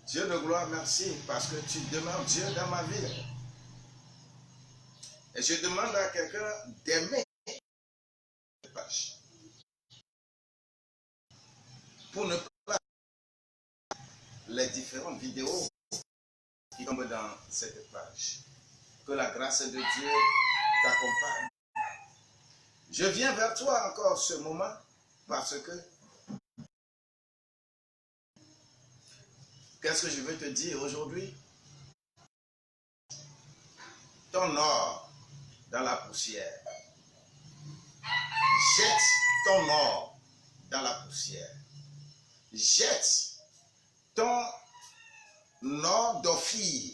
Dieu de gloire, merci parce que tu demeures Dieu dans ma vie. Et je demande à quelqu'un d'aimer cette page. Pour ne pas les différentes vidéos qui tombent dans cette page. Que la grâce de Dieu t'accompagne. Je viens vers toi encore ce moment parce que qu'est-ce que je veux te dire aujourd'hui? Ton or dans la poussière. Jette ton or dans la poussière. Jette ton or d'Ophir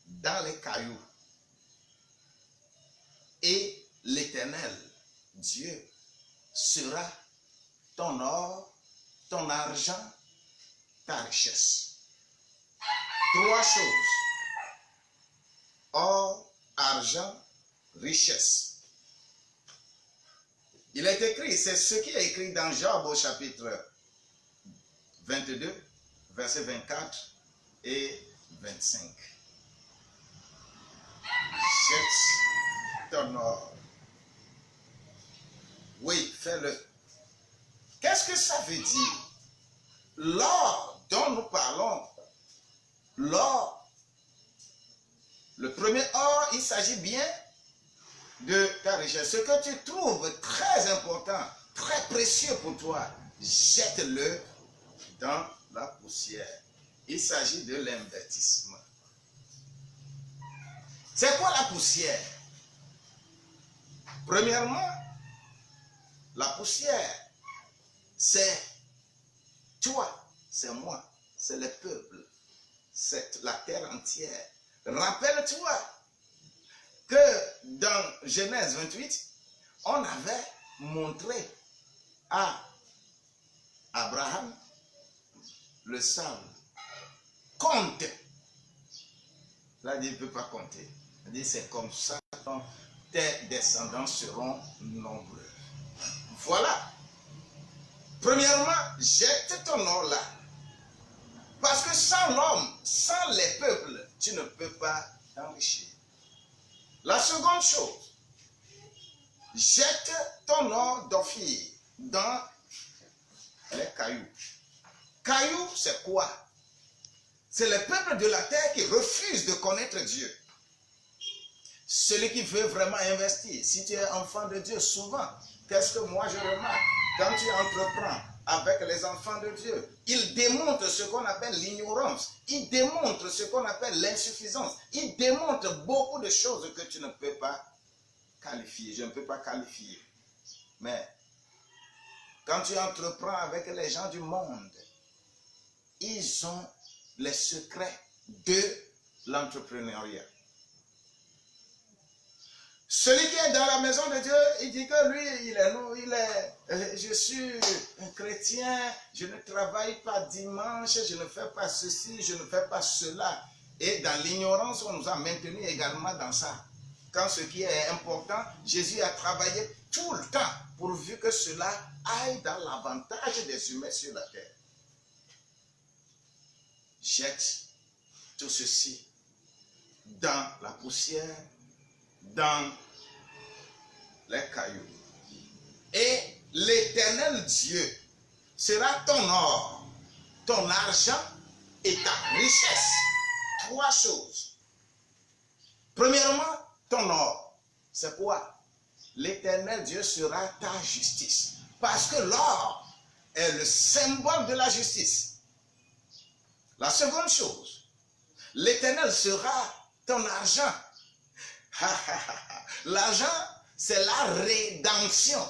dans les cailloux. Et l'Éternel, Dieu, sera ton or, ton argent, ta richesse. Trois choses. Or, argent, richesse. Il est écrit, c'est ce qui est écrit dans Job au chapitre 22, versets 24 et 25. Jette ton or. Oui, fais-le. Qu'est-ce que ça veut dire? L'or dont nous parlons, l'or, le premier or, il s'agit bien de ta richesse. Ce que tu trouves très important, très précieux pour toi, jette-le dans la poussière. Il s'agit de l'investissement. C'est quoi la poussière? Premièrement, la poussière, c'est toi, c'est moi, c'est le peuple, c'est la terre entière. Rappelle-toi que dans Genèse 28, on avait montré à Abraham le sable. Compte. Là, il ne peut pas compter. Il dit, c'est comme ça que tes descendants seront nombreux. Voilà. Premièrement, jette ton or là. Parce que sans l'homme, sans les peuples, tu ne peux pas t'enrichir. La seconde chose, jette ton or d'Ophir dans les cailloux. Cailloux, c'est quoi? C'est le peuple de la terre qui refuse de connaître Dieu. Celui qui veut vraiment investir. Si tu es enfant de Dieu, souvent, qu'est-ce que moi je remarque? Quand tu entreprends avec les enfants de Dieu, ils démontrent ce qu'on appelle l'ignorance. Ils démontrent ce qu'on appelle l'insuffisance. Ils démontrent beaucoup de choses que tu ne peux pas qualifier. Je ne peux pas qualifier. Mais quand tu entreprends avec les gens du monde, ils ont les secrets de l'entrepreneuriat. Celui qui est dans la maison de Dieu, il dit que lui, je suis un chrétien, je ne travaille pas dimanche, je ne fais pas ceci, je ne fais pas cela. Et dans l'ignorance, on nous a maintenus également dans ça. Quand ce qui est important, Jésus a travaillé tout le temps pourvu que cela aille dans l'avantage des humains sur la terre. Jette tout ceci dans la poussière, dans les cailloux. Et l'Éternel Dieu sera ton or, ton argent et ta richesse. Trois choses. Premièrement, ton or. C'est quoi? L'Éternel Dieu sera ta justice. Parce que l'or est le symbole de la justice. La seconde chose, l'Éternel sera ton argent. L'argent, c'est la rédemption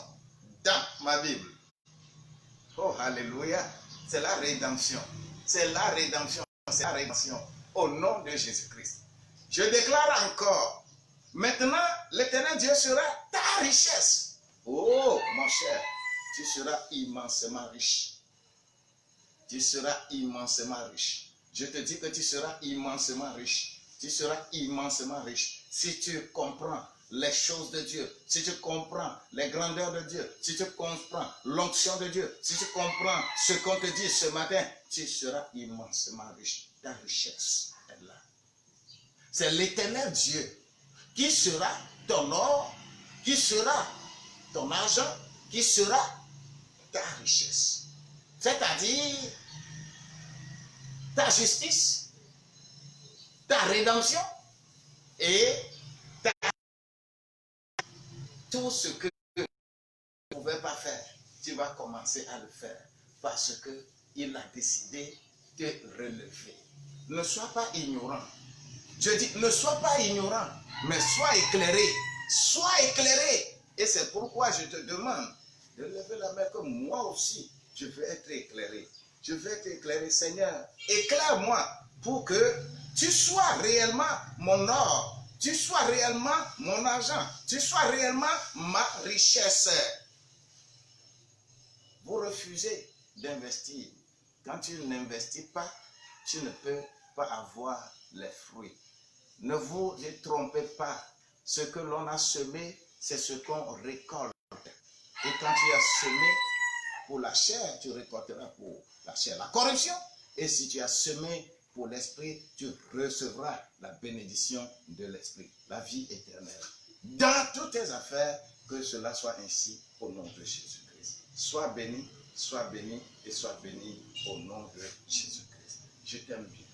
dans ma Bible. Oh, alléluia. C'est la rédemption. C'est la rédemption. C'est la rédemption. Au nom de Jésus-Christ. Je déclare encore. Maintenant, l'Éternel Dieu sera ta richesse. Oh, mon cher, tu seras immensément riche. Tu seras immensément riche. Je te dis que tu seras immensément riche. Tu seras immensément riche. Si tu comprends les choses de Dieu, si tu comprends les grandeurs de Dieu, si tu comprends l'onction de Dieu, si tu comprends ce qu'on te dit ce matin, tu seras immensement riche. Ta richesse est là. C'est l'Éternel Dieu qui sera ton or, qui sera ton argent, qui sera ta richesse. C'est-à-dire ta justice, ta rédemption et tout ce que tu ne pouvais pas faire, tu vas commencer à le faire parce qu'il a décidé de relever. Ne sois pas ignorant. Je dis, ne sois pas ignorant, mais sois éclairé. Sois éclairé. Et c'est pourquoi je te demande de lever la main comme moi aussi, je veux être éclairé. Je veux être éclairé, Seigneur. Éclaire-moi pour que tu sois réellement mon or, tu sois réellement mon argent, tu sois réellement ma richesse. Vous refusez d'investir. Quand tu n'investis pas, tu ne peux pas avoir les fruits. Ne vous trompez pas. Ce que l'on a semé, c'est ce qu'on récolte. Et quand tu as semé pour la chair, tu récolteras pour la chair la corruption. Et si tu as semé pour l'esprit, tu recevras la bénédiction de l'esprit, la vie éternelle. Dans toutes tes affaires, que cela soit ainsi au nom de Jésus-Christ. Sois béni et sois béni au nom de Jésus-Christ. Je t'aime bien.